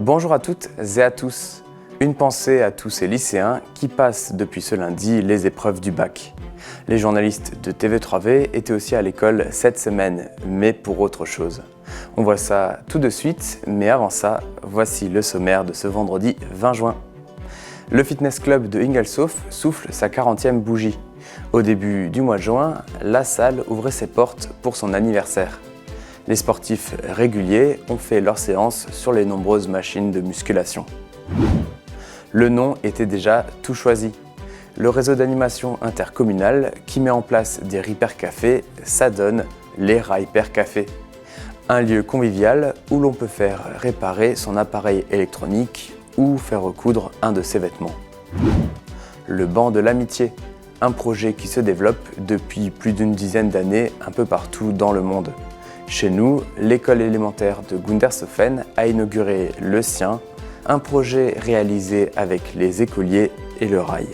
Bonjour à toutes et à tous. Une pensée à tous ces lycéens qui passent depuis ce lundi les épreuves du bac. Les journalistes de TV3V étaient aussi à l'école cette semaine, mais pour autre chose. On voit ça tout de suite, mais avant ça, voici le sommaire de ce vendredi 20 juin. Le fitness club de Ingelsof souffle sa 40e bougie. Au début du mois de juin, la salle ouvrait ses portes pour son anniversaire. Les sportifs réguliers ont fait leur séance sur les nombreuses machines de musculation. Le nom était déjà tout choisi. Le réseau d'animation intercommunal qui met en place des Repair Cafés s'adonne les Repair Cafés. Un lieu convivial où l'on peut faire réparer son appareil électronique ou faire recoudre un de ses vêtements. Le banc de l'amitié, un projet qui se développe depuis plus d'une dizaine d'années un peu partout dans le monde. Chez nous, l'école élémentaire de Gundershofen a inauguré le sien, un projet réalisé avec les écoliers et le rail.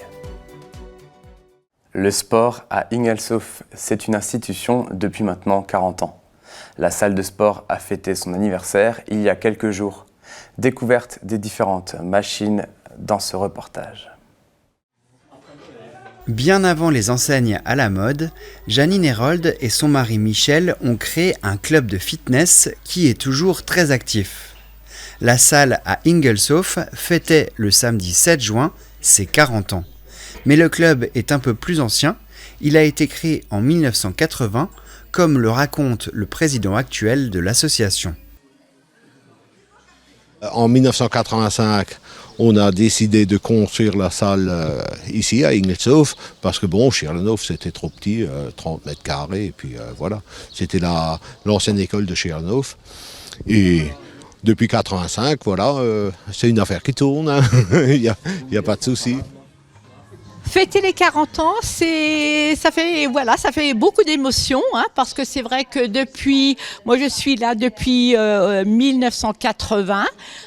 Le sport à Ingelsof, c'est une institution depuis maintenant 40 ans. La salle de sport a fêté son anniversaire il y a quelques jours. Découverte des différentes machines dans ce reportage. Bien avant les enseignes à la mode, Janine Herold et son mari Michel ont créé un club de fitness qui est toujours très actif. La salle à Ingelsof fêtait le samedi 7 juin ses 40 ans. Mais le club est un peu plus ancien, il a été créé en 1980, comme le raconte le président actuel de l'association. En 1985, on a décidé de construire la salle ici à Ingelsof parce que bon, Schirlenhof c'était trop petit, 30 mètres carrés, et puis voilà. C'était l'ancienne école de Schirlenhof. Et depuis 85, voilà, c'est une affaire qui tourne, hein. Il y a pas de souci. Fêter les 40 ans, ça fait beaucoup d'émotions, hein, parce que c'est vrai que moi je suis là depuis 1980,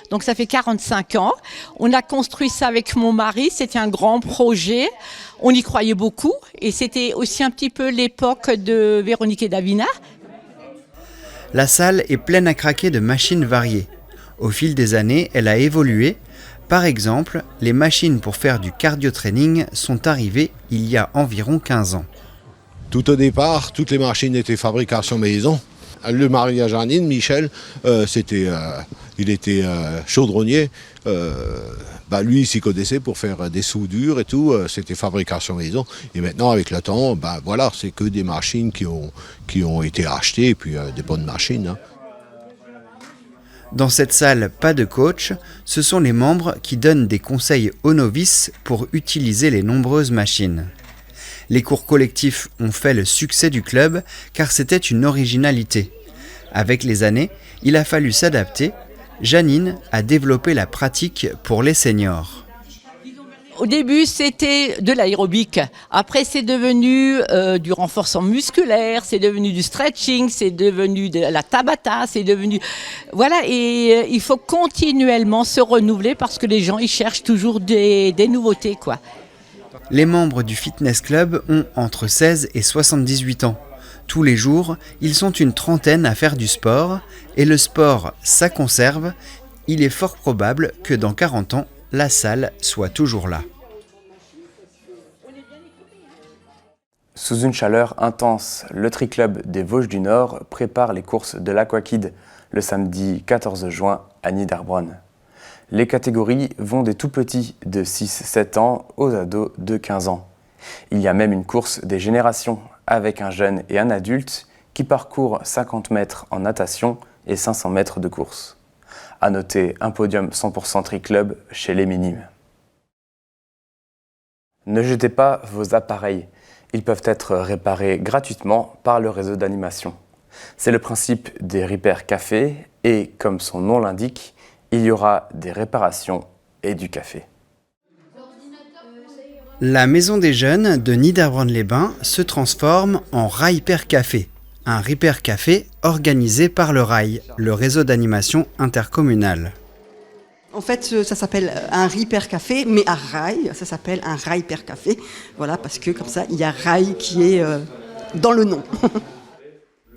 donc ça fait 45 ans. On a construit ça avec mon mari, c'était un grand projet, on y croyait beaucoup et c'était aussi un petit peu l'époque de Véronique et Davina. La salle est pleine à craquer de machines variées. Au fil des années, elle a évolué. Par exemple, les machines pour faire du cardio-training sont arrivées il y a environ 15 ans. Tout au départ, toutes les machines étaient fabrication maison. Le mari à Janine, Michel, il était chaudronnier. Lui, il s'y connaissait pour faire des soudures et tout. C'était fabrication maison. Et maintenant, avec le temps, voilà, c'est que des machines qui ont été achetées, et puis des bonnes machines, hein. Dans cette salle, pas de coach, ce sont les membres qui donnent des conseils aux novices pour utiliser les nombreuses machines. Les cours collectifs ont fait le succès du club car c'était une originalité. Avec les années, il a fallu s'adapter. Janine a développé la pratique pour les seniors. Au début, c'était de l'aérobic. Après, c'est devenu du renforcement musculaire, c'est devenu du stretching, c'est devenu de la tabata, c'est devenu... Voilà, et il faut continuellement se renouveler parce que les gens, ils cherchent toujours des nouveautés, quoi. Les membres du fitness club ont entre 16 et 78 ans. Tous les jours, ils sont une trentaine à faire du sport. Et le sport, ça conserve. Il est fort probable que dans 40 ans, la salle soit toujours là. Sous une chaleur intense, le tri-club des Vosges du Nord prépare les courses de l'Aquakid le samedi 14 juin à Niederbronn. Les catégories vont des tout petits de 6-7 ans aux ados de 15 ans. Il y a même une course des générations avec un jeune et un adulte qui parcourent 50 mètres en natation et 500 mètres de course. À noter un podium 100% tri-club chez les minimes. Ne jetez pas vos appareils. Ils peuvent être réparés gratuitement par le réseau d'animation. C'est le principe des Repair Cafés et, comme son nom l'indique, il y aura des réparations et du café. La maison des jeunes de Niederbronn-les-Bains se transforme en Repair Café. Un Repair Café organisé par le RAI, le réseau d'animation intercommunal. En fait, ça s'appelle un Repair Café, mais à Rail, ça s'appelle un Repair Café. Voilà, parce que comme ça, il y a Rail qui est dans le nom.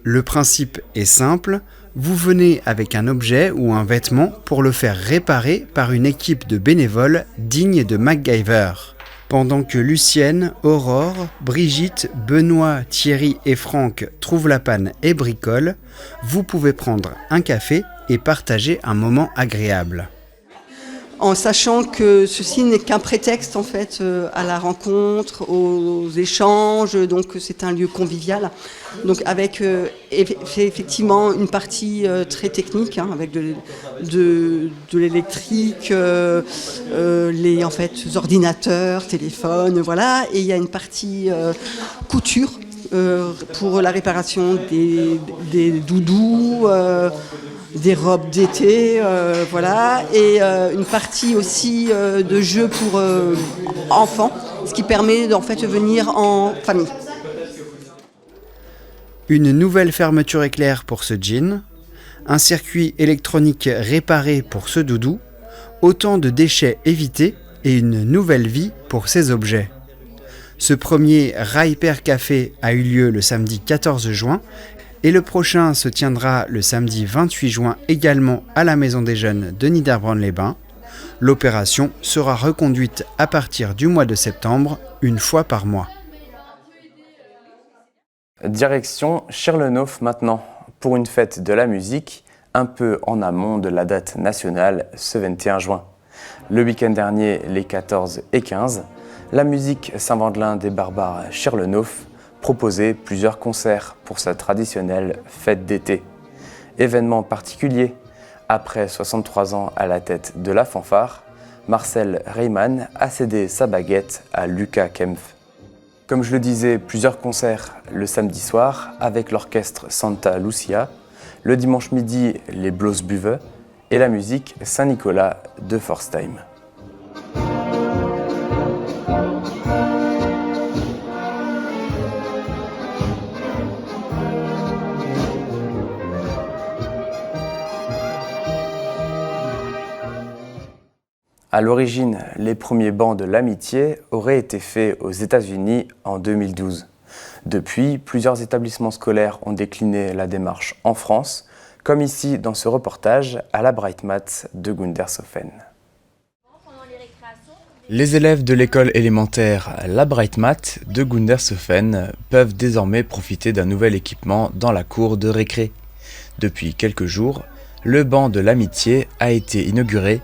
Le principe est simple, Vous venez avec un objet ou un vêtement pour le faire réparer par une équipe de bénévoles dignes de MacGyver. Pendant que Lucienne, Aurore, Brigitte, Benoît, Thierry et Franck trouvent la panne et bricolent, vous pouvez prendre un café et partager un moment agréable. En sachant que ceci n'est qu'un prétexte en fait à la rencontre, aux échanges, donc c'est un lieu convivial. Donc avec effectivement une partie très technique, hein, avec de l'électrique, les en fait ordinateurs, téléphones, voilà. Et il y a une partie couture pour la réparation des doudous. Des robes d'été, voilà, et une partie aussi de jeux pour enfants, ce qui permet en fait de venir en famille. Une nouvelle fermeture éclair pour ce jean, un circuit électronique réparé pour ce doudou, autant de déchets évités et une nouvelle vie pour ces objets. Ce premier Ryper Café a eu lieu le samedi 14 juin et le prochain se tiendra le samedi 28 juin également à la Maison des Jeunes de Niederbronn-les-Bains. L'opération sera reconduite à partir du mois de septembre, une fois par mois. Direction Schirlenhof maintenant, pour une fête de la musique, un peu en amont de la date nationale ce 21 juin. Le week-end dernier, les 14 et 15, la musique Saint-Vendelin des Barbares Schirlenhof proposait plusieurs concerts pour sa traditionnelle fête d'été. Événement particulier, après 63 ans à la tête de la fanfare, Marcel Reimann a cédé sa baguette à Lucas Kempf. Comme je le disais, plusieurs concerts le samedi soir avec l'orchestre Santa Lucia, le dimanche midi les Blossbuwe et la musique Saint-Nicolas de Forstheim. À l'origine, les premiers bancs de l'amitié auraient été faits aux États-Unis en 2012. Depuis, plusieurs établissements scolaires ont décliné la démarche en France, comme ici dans ce reportage à la Breitmatt de Gundershofen. Les élèves de l'école élémentaire La Breitmatt de Gundershofen peuvent désormais profiter d'un nouvel équipement dans la cour de récré. Depuis quelques jours, le banc de l'amitié a été inauguré,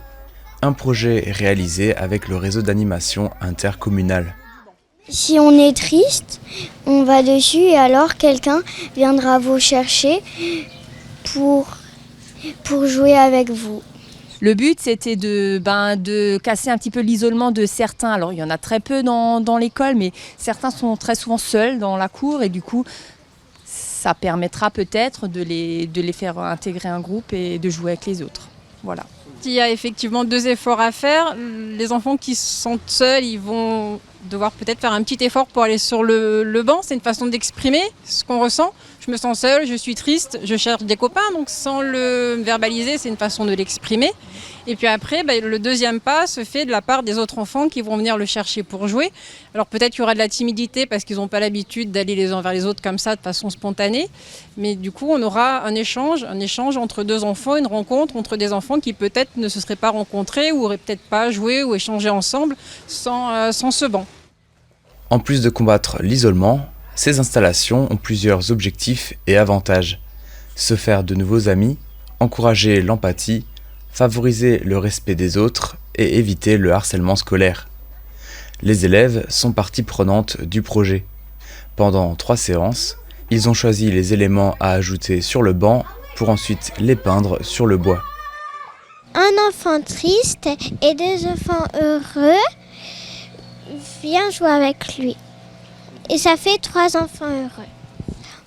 un projet réalisé avec le réseau d'animation intercommunal. Si on est triste, on va dessus et alors quelqu'un viendra vous chercher pour jouer avec vous. Le but, c'était de casser un petit peu l'isolement de certains. Alors, il y en a très peu dans l'école, mais certains sont très souvent seuls dans la cour et du coup, ça permettra peut-être de les faire intégrer un groupe et de jouer avec les autres. Voilà. Il y a effectivement 2 efforts à faire. Les enfants qui sont seuls, ils vont devoir peut-être faire un petit effort pour aller sur le banc. C'est une façon d'exprimer ce qu'on ressent. Je me sens seule, je suis triste, je cherche des copains. Donc sans le verbaliser, c'est une façon de l'exprimer. Et puis après, le deuxième pas se fait de la part des autres enfants qui vont venir le chercher pour jouer. Alors peut-être qu'il y aura de la timidité parce qu'ils n'ont pas l'habitude d'aller les uns vers les autres comme ça de façon spontanée. Mais du coup, on aura un échange entre 2 enfants, une rencontre entre des enfants qui peut-être ne se seraient pas rencontrés ou n'auraient peut-être pas joué ou échangé ensemble sans ce banc. En plus de combattre l'isolement, ces installations ont plusieurs objectifs et avantages. Se faire de nouveaux amis, encourager l'empathie, favoriser le respect des autres et éviter le harcèlement scolaire. Les élèves sont partie prenante du projet. Pendant 3 séances, ils ont choisi les éléments à ajouter sur le banc pour ensuite les peindre sur le bois. Un enfant triste et 2 enfants heureux, viens jouer avec lui. Et ça fait 3 enfants heureux.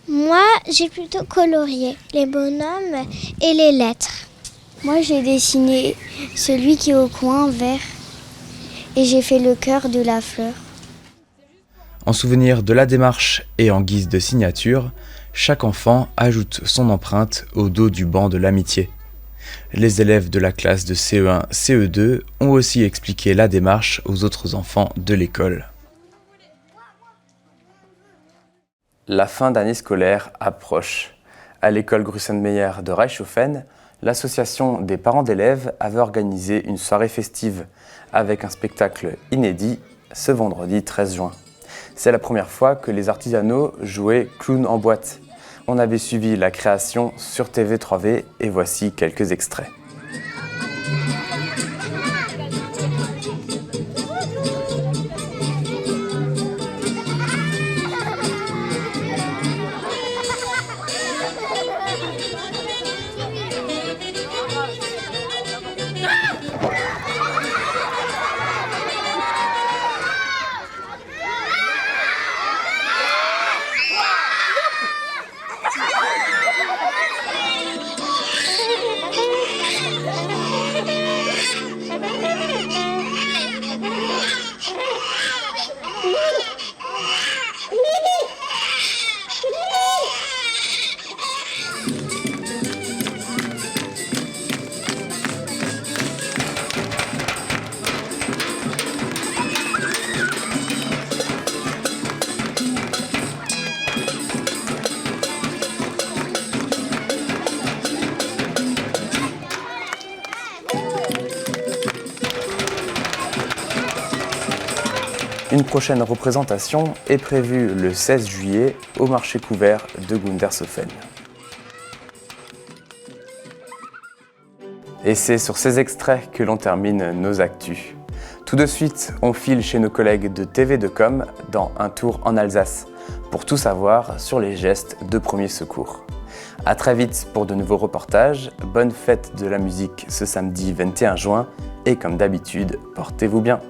Moi, j'ai plutôt colorié les bonhommes et les lettres. Moi, j'ai dessiné celui qui est au coin vert et j'ai fait le cœur de la fleur. En souvenir de la démarche et en guise de signature, chaque enfant ajoute son empreinte au dos du banc de l'amitié. Les élèves de la classe de CE1, CE2 ont aussi expliqué la démarche aux autres enfants de l'école. La fin d'année scolaire approche. À l'école Grussenmeyer de Reichshofen, l'association des parents d'élèves avait organisé une soirée festive avec un spectacle inédit ce vendredi 13 juin. C'est la première fois que les artisanaux jouaient Clown en boîte. On avait suivi la création sur TV3V et voici quelques extraits. Une prochaine représentation est prévue le 16 juillet au marché couvert de Gundershofen. Et c'est sur ces extraits que l'on termine nos actus. Tout de suite, on file chez nos collègues de TV2Com dans Un tour en Alsace pour tout savoir sur les gestes de premier secours. A très vite pour de nouveaux reportages, bonne fête de la musique ce samedi 21 juin et comme d'habitude, portez-vous bien.